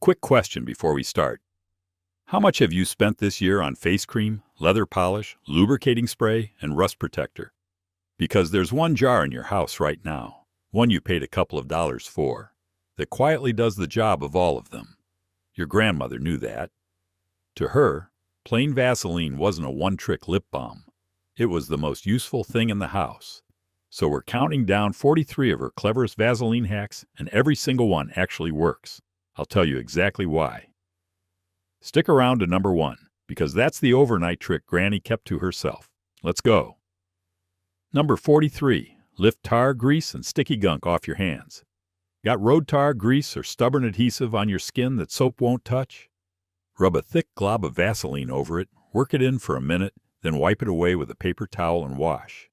Quick question before we start. How much have you spent this year on face cream, leather polish, lubricating spray, and rust protector? Because there's one jar in your house right now, one you paid a couple of dollars for, that quietly does the job of all of them. Your grandmother knew that. To her, plain Vaseline wasn't a one-trick lip balm. It was the most useful thing in the house. So we're counting down 43 of her cleverest Vaseline hacks, and every single one actually works. I'll tell you exactly why. Stick around to number 1, because that's the overnight trick Granny kept to herself. Let's go. Number 43. Lift tar, grease, and sticky gunk off your hands. Got road tar, grease, or stubborn adhesive on your skin that soap won't touch? Rub a thick glob of Vaseline over it, work it in for a minute, then wipe it away with a paper towel and wash.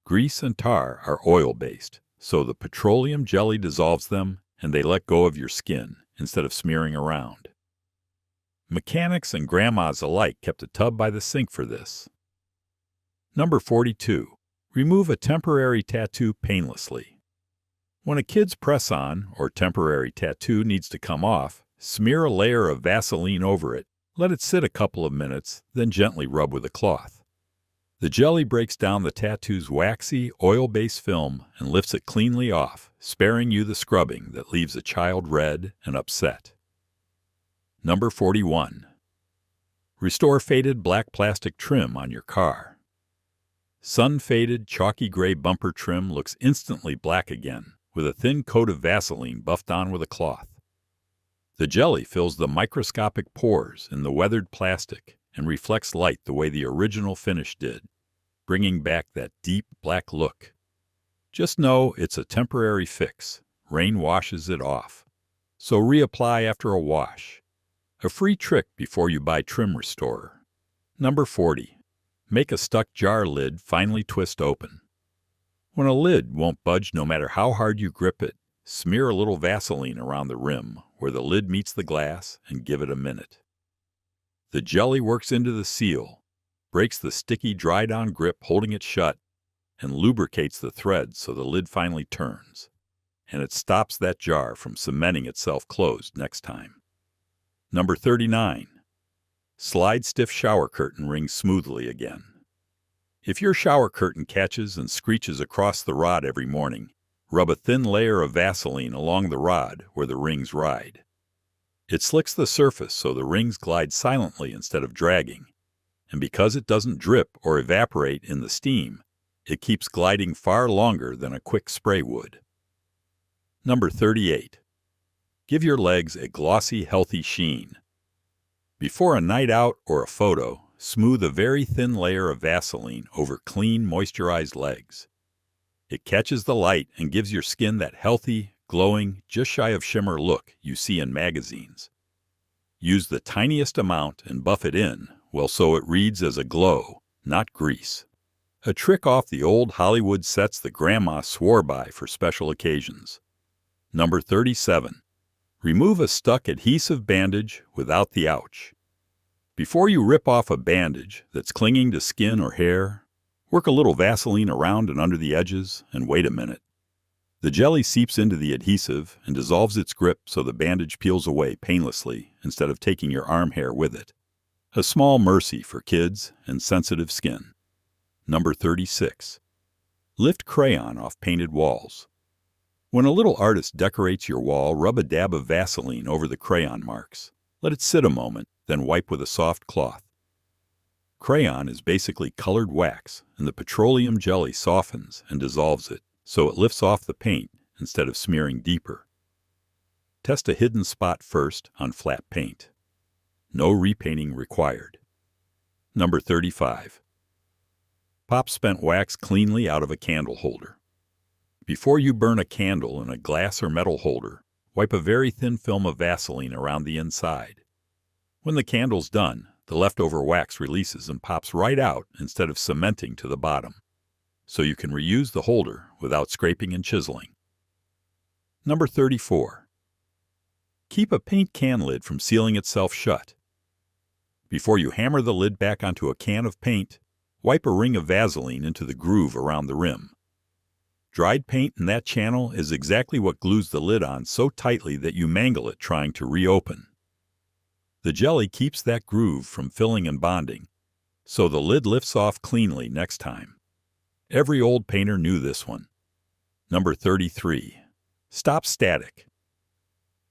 Grease and tar are oil-based, so the petroleum jelly dissolves them and they let go of your skin instead of smearing around. Mechanics and grandmas alike kept a tub by the sink for this. Number 42. Remove a temporary tattoo painlessly. When a kid's press-on or temporary tattoo needs to come off, smear a layer of Vaseline over it, let it sit a couple of minutes, then gently rub with a cloth. The jelly breaks down the tattoo's waxy, oil-based film and lifts it cleanly off, sparing you the scrubbing that leaves a child red and upset. Number 41. Restore faded black plastic trim on your car. Sun-faded, chalky gray bumper trim looks instantly black again, with a thin coat of Vaseline buffed on with a cloth. The jelly fills the microscopic pores in the weathered plastic and reflects light the way the original finish did, bringing back that deep black look. Just know it's a temporary fix. Rain washes it off. So reapply after a wash. A free trick before you buy trim restorer. Number 40. Make a stuck jar lid finely twist open. When a lid won't budge no matter how hard you grip it, smear a little Vaseline around the rim where the lid meets the glass and give it a minute. The jelly works into the seal, breaks the sticky, dried-on grip holding it shut, and lubricates the thread so the lid finally turns. And it stops that jar from cementing itself closed next time. Number 39. Slide stiff shower curtain rings smoothly again. If your shower curtain catches and screeches across the rod every morning, rub a thin layer of Vaseline along the rod where the rings ride. It slicks the surface so the rings glide silently instead of dragging, and because it doesn't drip or evaporate in the steam, it keeps gliding far longer than a quick spray would. Number 38. Give your legs a glossy, healthy sheen. Before a night out or a photo, smooth a very thin layer of Vaseline over clean, moisturized legs. It catches the light and gives your skin that healthy, glowing, just shy of shimmer look you see in magazines. Use the tiniest amount and buff it in, well, so it reads as a glow, not grease. A trick off the old Hollywood sets that Grandma swore by for special occasions. Number 37. Remove a stuck adhesive bandage without the ouch. Before you rip off a bandage that's clinging to skin or hair, work a little Vaseline around and under the edges and wait a minute. The jelly seeps into the adhesive and dissolves its grip so the bandage peels away painlessly instead of taking your arm hair with it. A small mercy for kids and sensitive skin. Number 36. Lift crayon off painted walls. When a little artist decorates your wall, rub a dab of Vaseline over the crayon marks. Let it sit a moment, then wipe with a soft cloth. Crayon is basically colored wax, and the petroleum jelly softens and dissolves it, so it lifts off the paint instead of smearing deeper. Test a hidden spot first on flat paint. No repainting required. Number 35. Pop spent wax cleanly out of a candle holder. Before you burn a candle in a glass or metal holder, wipe a very thin film of Vaseline around the inside. When the candle's done, the leftover wax releases and pops right out instead of cementing to the bottom, so you can reuse the holder without scraping and chiseling. Number 34. Keep a paint can lid from sealing itself shut. Before you hammer the lid back onto a can of paint, wipe a ring of Vaseline into the groove around the rim. Dried paint in that channel is exactly what glues the lid on so tightly that you mangle it trying to reopen. The jelly keeps that groove from filling and bonding, so the lid lifts off cleanly next time. Every old painter knew this one. Number 33. Stop static.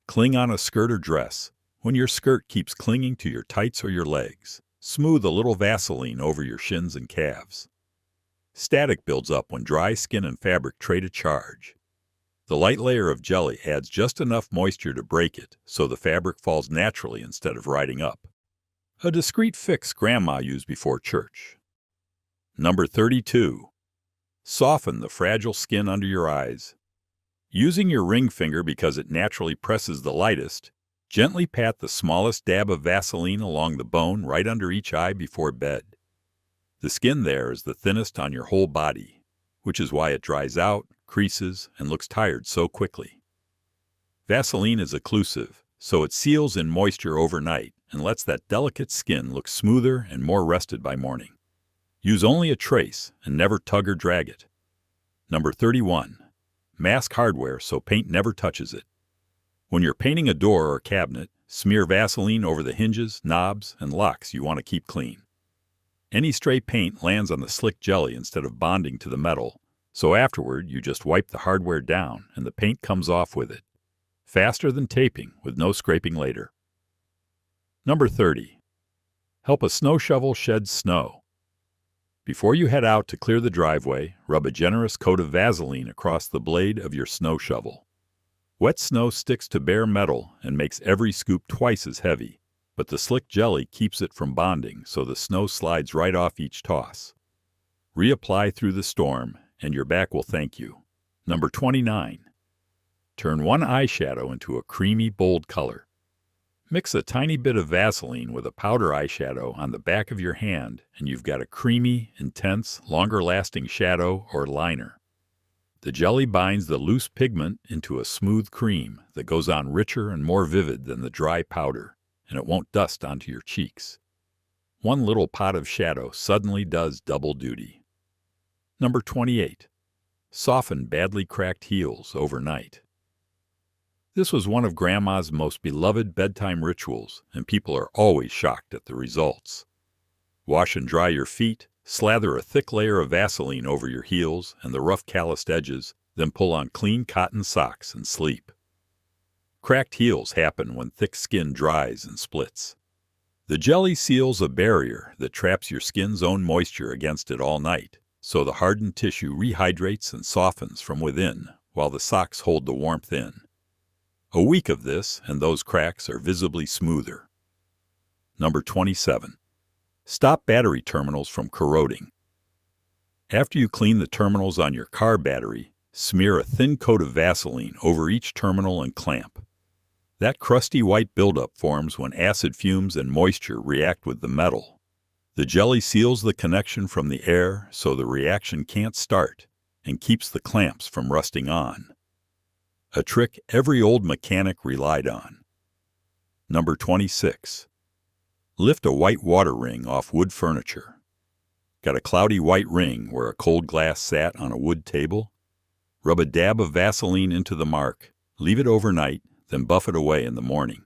Cling on a skirt or dress. When your skirt keeps clinging to your tights or your legs, smooth a little Vaseline over your shins and calves. Static builds up when dry skin and fabric trade a charge. The light layer of jelly adds just enough moisture to break it, so the fabric falls naturally instead of riding up. A discreet fix Grandma used before church. Number 32. Soften the fragile skin under your eyes. Using your ring finger because it naturally presses the lightest, gently pat the smallest dab of Vaseline along the bone right under each eye before bed. The skin there is the thinnest on your whole body, which is why it dries out, creases, and looks tired so quickly. Vaseline is occlusive, so it seals in moisture overnight and lets that delicate skin look smoother and more rested by morning. Use only a trace and never tug or drag it. Number 31. Mask hardware so paint never touches it. When you're painting a door or cabinet, smear Vaseline over the hinges, knobs, and locks you want to keep clean. Any stray paint lands on the slick jelly instead of bonding to the metal, so afterward you just wipe the hardware down and the paint comes off with it. Faster than taping with no scraping later. Number 30. Help a snow shovel shed snow. Before you head out to clear the driveway, rub a generous coat of Vaseline across the blade of your snow shovel. Wet snow sticks to bare metal and makes every scoop twice as heavy, but the slick jelly keeps it from bonding so the snow slides right off each toss. Reapply through the storm, and your back will thank you. Number 29. Turn one eyeshadow into a creamy, bold color. Mix a tiny bit of Vaseline with a powder eyeshadow on the back of your hand, and you've got a creamy, intense, longer-lasting shadow or liner. The jelly binds the loose pigment into a smooth cream that goes on richer and more vivid than the dry powder, and it won't dust onto your cheeks. One little pot of shadow suddenly does double duty. Number 28. Soften badly cracked heels overnight. This was one of Grandma's most beloved bedtime rituals, and people are always shocked at the results. Wash and dry your feet, slather a thick layer of Vaseline over your heels and the rough calloused edges, then pull on clean cotton socks and sleep. Cracked heels happen when thick skin dries and splits. The jelly seals a barrier that traps your skin's own moisture against it all night, so the hardened tissue rehydrates and softens from within while the socks hold the warmth in. A week of this, and those cracks are visibly smoother. Number 27. Stop battery terminals from corroding. After you clean the terminals on your car battery, smear a thin coat of Vaseline over each terminal and clamp. That crusty white buildup forms when acid fumes and moisture react with the metal. The jelly seals the connection from the air so the reaction can't start and keeps the clamps from rusting on. A trick every old mechanic relied on. Number 26. Lift a white water ring off wood furniture. Got a cloudy white ring where a cold glass sat on a wood table? Rub a dab of Vaseline into the mark, leave it overnight, then buff it away in the morning.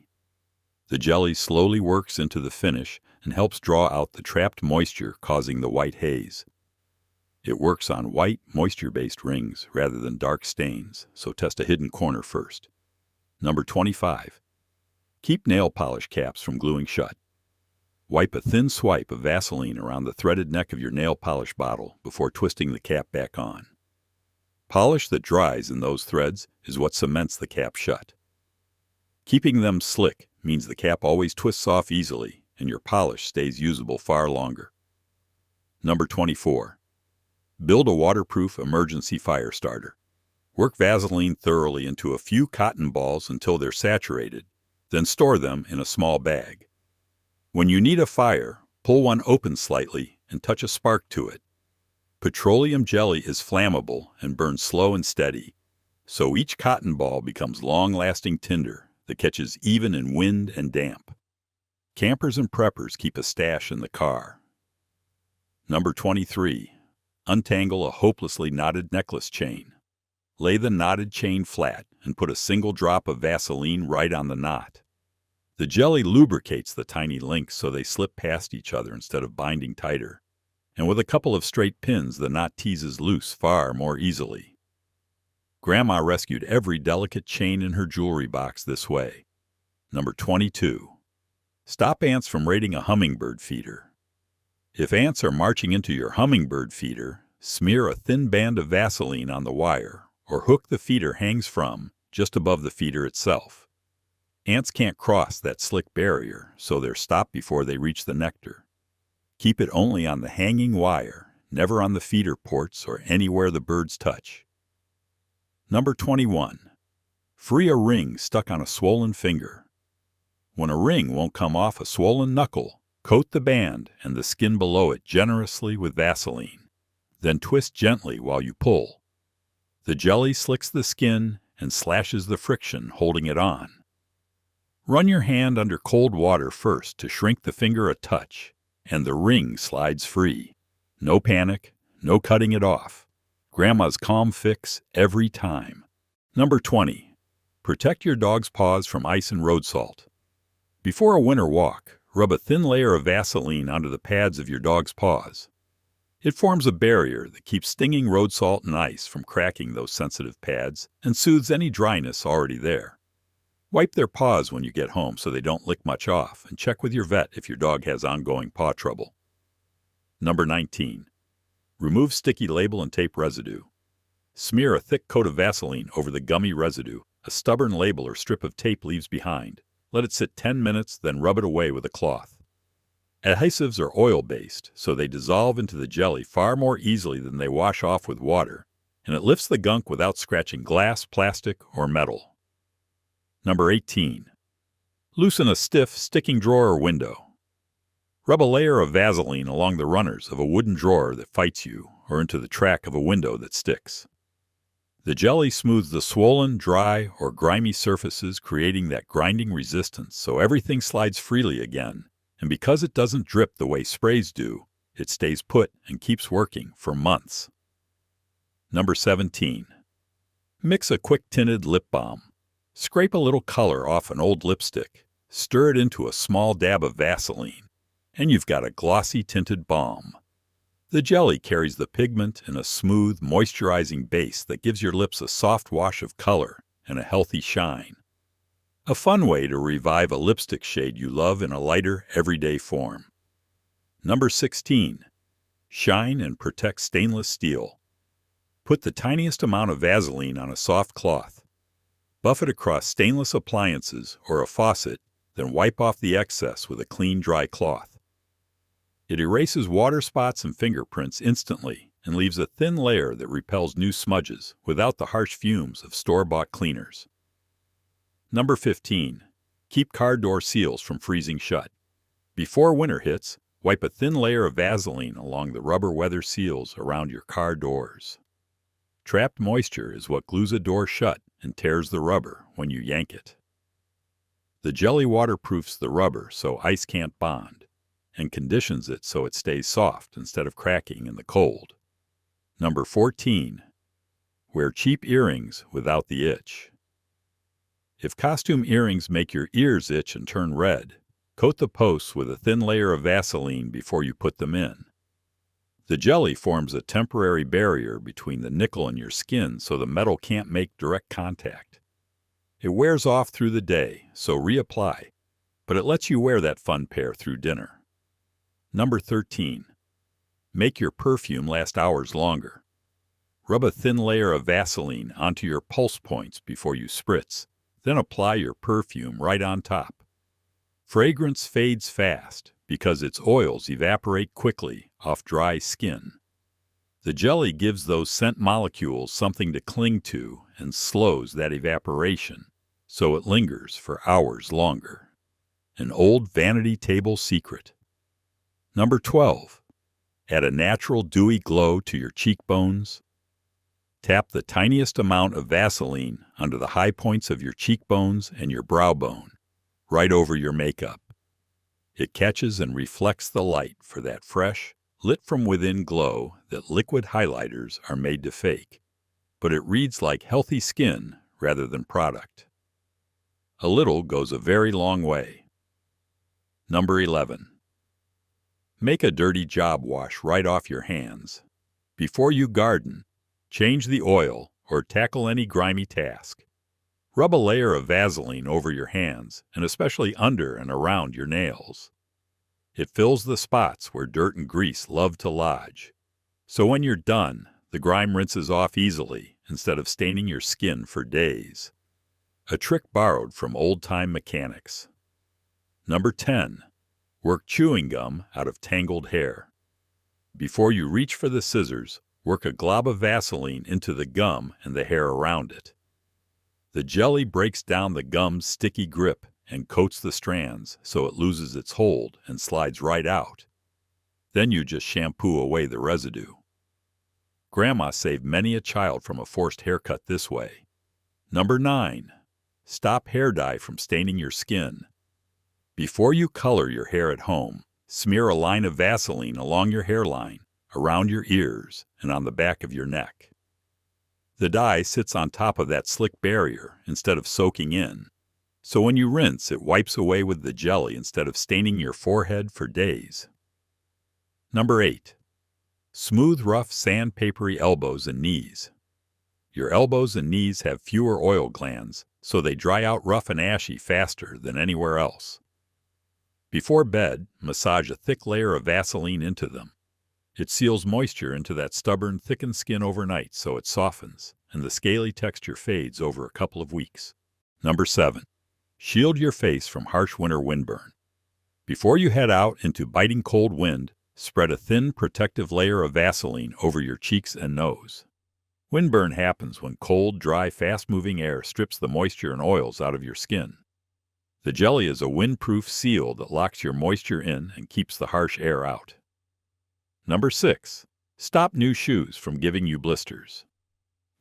The jelly slowly works into the finish and helps draw out the trapped moisture causing the white haze. It works on white, moisture-based rings rather than dark stains, so test a hidden corner first. Number 25. Keep nail polish caps from gluing shut. Wipe a thin swipe of Vaseline around the threaded neck of your nail polish bottle before twisting the cap back on. Polish that dries in those threads is what cements the cap shut. Keeping them slick means the cap always twists off easily and your polish stays usable far longer. Number 24. Build a waterproof emergency fire starter. Work Vaseline thoroughly into a few cotton balls until they're saturated, then store them in a small bag. When you need a fire, pull one open slightly and touch a spark to it. Petroleum jelly is flammable and burns slow and steady, so each cotton ball becomes long-lasting tinder that catches even in wind and damp. Campers and preppers keep a stash in the car. Number 23. Untangle a hopelessly knotted necklace chain. Lay the knotted chain flat and put a single drop of Vaseline right on the knot. The jelly lubricates the tiny links so they slip past each other instead of binding tighter. And with a couple of straight pins, the knot teases loose far more easily. Grandma rescued every delicate chain in her jewelry box this way. Number 22. Stop ants from raiding a hummingbird feeder. If ants are marching into your hummingbird feeder, smear a thin band of Vaseline on the wire, or hook the feeder hangs from, just above the feeder itself. Ants can't cross that slick barrier, so they're stopped before they reach the nectar. Keep it only on the hanging wire, never on the feeder ports or anywhere the birds touch. Number 21. Free a ring stuck on a swollen finger. When a ring won't come off a swollen knuckle, coat the band and the skin below it generously with Vaseline. Then twist gently while you pull. The jelly slicks the skin and slashes the friction holding it on. Run your hand under cold water first to shrink the finger a touch, and the ring slides free. No panic, no cutting it off. Grandma's calm fix every time. Number 20. Protect your dog's paws from ice and road salt. Before a winter walk, rub a thin layer of Vaseline onto the pads of your dog's paws. It forms a barrier that keeps stinging road salt and ice from cracking those sensitive pads and soothes any dryness already there. Wipe their paws when you get home so they don't lick much off, and check with your vet if your dog has ongoing paw trouble. Number 19. Remove sticky label and tape residue. Smear a thick coat of Vaseline over the gummy residue a stubborn label or strip of tape leaves behind. Let it sit 10 minutes, then rub it away with a cloth. Adhesives are oil-based, so they dissolve into the jelly far more easily than they wash off with water, and it lifts the gunk without scratching glass, plastic, or metal. Number 18. Loosen a stiff, sticking drawer or window. Rub a layer of Vaseline along the runners of a wooden drawer that fights you, or into the track of a window that sticks. The jelly smooths the swollen, dry, or grimy surfaces, creating that grinding resistance so everything slides freely again, and because it doesn't drip the way sprays do, it stays put and keeps working for months. Number 17. Mix a quick tinted lip balm. Scrape a little color off an old lipstick, stir it into a small dab of Vaseline, and you've got a glossy tinted balm. The jelly carries the pigment in a smooth, moisturizing base that gives your lips a soft wash of color and a healthy shine. A fun way to revive a lipstick shade you love in a lighter, everyday form. Number 16. Shine and protect stainless steel. Put the tiniest amount of Vaseline on a soft cloth. Buff it across stainless appliances or a faucet, then wipe off the excess with a clean, dry cloth. It erases water spots and fingerprints instantly and leaves a thin layer that repels new smudges without the harsh fumes of store-bought cleaners. Number 15. Keep car door seals from freezing shut. Before winter hits, wipe a thin layer of Vaseline along the rubber weather seals around your car doors. Trapped moisture is what glues a door shut and tears the rubber when you yank it. The jelly waterproofs the rubber so ice can't bond, and conditions it so it stays soft instead of cracking in the cold. Number 14. Wear cheap earrings without the itch. If costume earrings make your ears itch and turn red, coat the posts with a thin layer of Vaseline before you put them in. The jelly forms a temporary barrier between the nickel and your skin so the metal can't make direct contact. It wears off through the day, so reapply, but it lets you wear that fun pair through dinner. Number 13. Make your perfume last hours longer. Rub a thin layer of Vaseline onto your pulse points before you spritz, then apply your perfume right on top. Fragrance fades fast because its oils evaporate quickly off dry skin. The jelly gives those scent molecules something to cling to and slows that evaporation, so it lingers for hours longer. An old vanity table secret. Number 12. Add a natural dewy glow to your cheekbones. Tap the tiniest amount of Vaseline under the high points of your cheekbones and your brow bone, right over your makeup. It catches and reflects the light for that fresh, lit-from-within glow that liquid highlighters are made to fake. but it reads like healthy skin rather than product. A little goes a very long way. Number 11. Make a dirty job wash right off your hands. Before you garden, change the oil, or tackle any grimy task. Rub a layer of Vaseline over your hands, and especially under and around your nails. It fills the spots where dirt and grease love to lodge. So when you're done, the grime rinses off easily instead of staining your skin for days. A trick borrowed from old-time mechanics. Number 10. Work chewing gum out of tangled hair. Before you reach for the scissors, work a glob of Vaseline into the gum and the hair around it. The jelly breaks down the gum's sticky grip and coats the strands so it loses its hold and slides right out. Then you just shampoo away the residue. Grandma saved many a child from a forced haircut this way. Number 9. Stop hair dye from staining your skin. Before you color your hair at home, smear a line of Vaseline along your hairline, around your ears, and on the back of your neck. The dye sits on top of that slick barrier instead of soaking in, so when you rinse, it wipes away with the jelly instead of staining your forehead for days. Number 8. Smooth, rough, sandpapery elbows and knees. Your elbows and knees have fewer oil glands, so they dry out rough and ashy faster than anywhere else. Before bed, massage a thick layer of Vaseline into them. It seals moisture into that stubborn, thickened skin overnight so it softens, and the scaly texture fades over a couple of weeks. Number 7. Shield your face from harsh winter windburn. Before you head out into biting cold wind, spread a thin, protective layer of Vaseline over your cheeks and nose. Windburn happens when cold, dry, fast-moving air strips the moisture and oils out of your skin. The jelly is a windproof seal that locks your moisture in and keeps the harsh air out. Number 6. Stop new shoes from giving you blisters.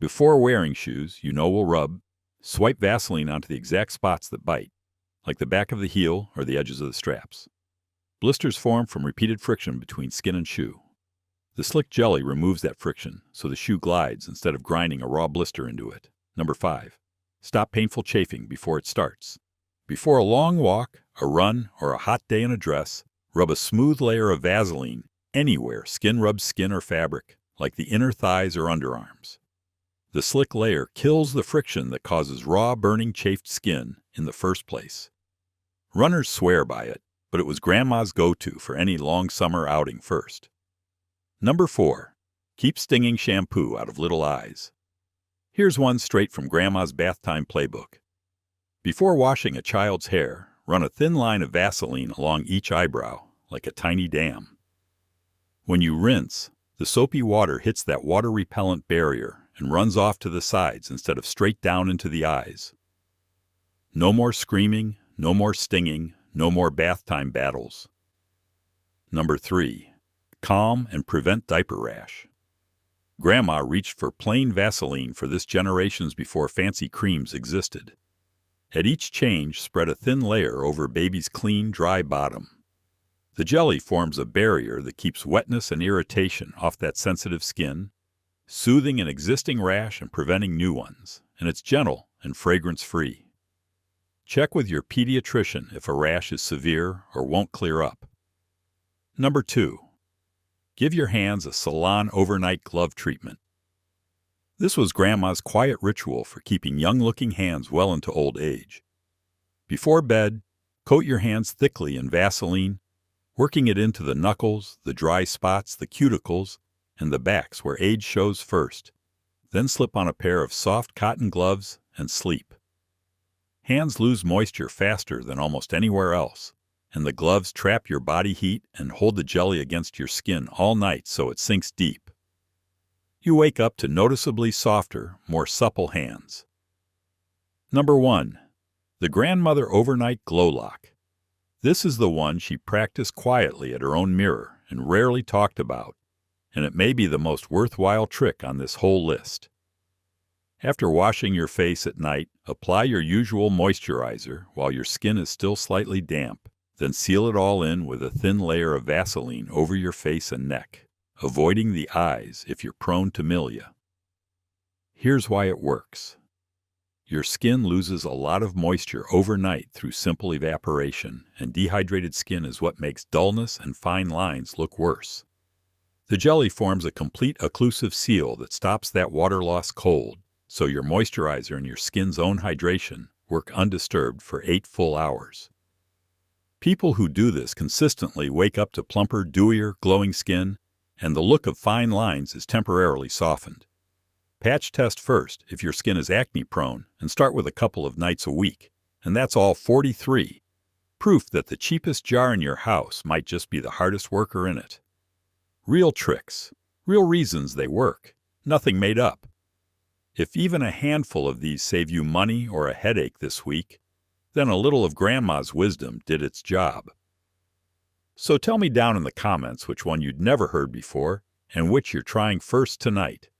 Before wearing shoes you know will rub, swipe Vaseline onto the exact spots that bite, like the back of the heel or the edges of the straps. Blisters form from repeated friction between skin and shoe. The slick jelly removes that friction so the shoe glides instead of grinding a raw blister into it. Number 5. Stop painful chafing before it starts. Before a long walk, a run, or a hot day in a dress, rub a smooth layer of Vaseline anywhere skin rubs skin or fabric, like the inner thighs or underarms. The slick layer kills the friction that causes raw, burning, chafed skin in the first place. Runners swear by it, but it was Grandma's go-to for any long summer outing first. Number 4. Keep stinging shampoo out of little eyes. Here's one straight from Grandma's bath time playbook. Before washing a child's hair, run a thin line of Vaseline along each eyebrow, like a tiny dam. When you rinse, the soapy water hits that water-repellent barrier and runs off to the sides instead of straight down into the eyes. No more screaming, no more stinging, no more bath time battles. Number 3. Calm and prevent diaper rash. Grandma reached for plain Vaseline for this generations before fancy creams existed. At each change, spread a thin layer over baby's clean, dry bottom. The jelly forms a barrier that keeps wetness and irritation off that sensitive skin, soothing an existing rash and preventing new ones, and it's gentle and fragrance-free. Check with your pediatrician if a rash is severe or won't clear up. Number 2. Give your hands a salon overnight glove treatment. This was Grandma's quiet ritual for keeping young-looking hands well into old age. Before bed, coat your hands thickly in Vaseline, working it into the knuckles, the dry spots, the cuticles, and the backs where age shows first. Then slip on a pair of soft cotton gloves and sleep. Hands lose moisture faster than almost anywhere else, and the gloves trap your body heat and hold the jelly against your skin all night so it sinks deep. You wake up to noticeably softer, more supple hands. Number 1. The Grandmother Overnight Glow Lock. This is the one she practiced quietly at her own mirror and rarely talked about, and it may be the most worthwhile trick on this whole list. After washing your face at night, apply your usual moisturizer while your skin is still slightly damp, then seal it all in with a thin layer of Vaseline over your face and neck, avoiding the eyes if you're prone to milia. Here's why it works. Your skin loses a lot of moisture overnight through simple evaporation, and dehydrated skin is what makes dullness and fine lines look worse. The jelly forms a complete occlusive seal that stops that water loss cold, so your moisturizer and your skin's own hydration work undisturbed for 8 full hours. People who do this consistently wake up to plumper, dewier, glowing skin, and the look of fine lines is temporarily softened. Patch test first if your skin is acne-prone and start with a couple of nights a week, and that's all 43. Proof that the cheapest jar in your house might just be the hardest worker in it. Real tricks, real reasons they work, nothing made up. If even a handful of these save you money or a headache this week, then a little of Grandma's wisdom did its job. So tell me down in the comments which one you'd never heard before and which you're trying first tonight.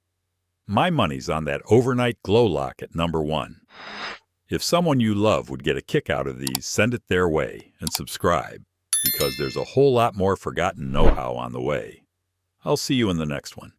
My money's on that overnight glow lock at number 1. If someone you love would get a kick out of these, send it their way and subscribe, because there's a whole lot more forgotten know-how on the way. I'll see you in the next one.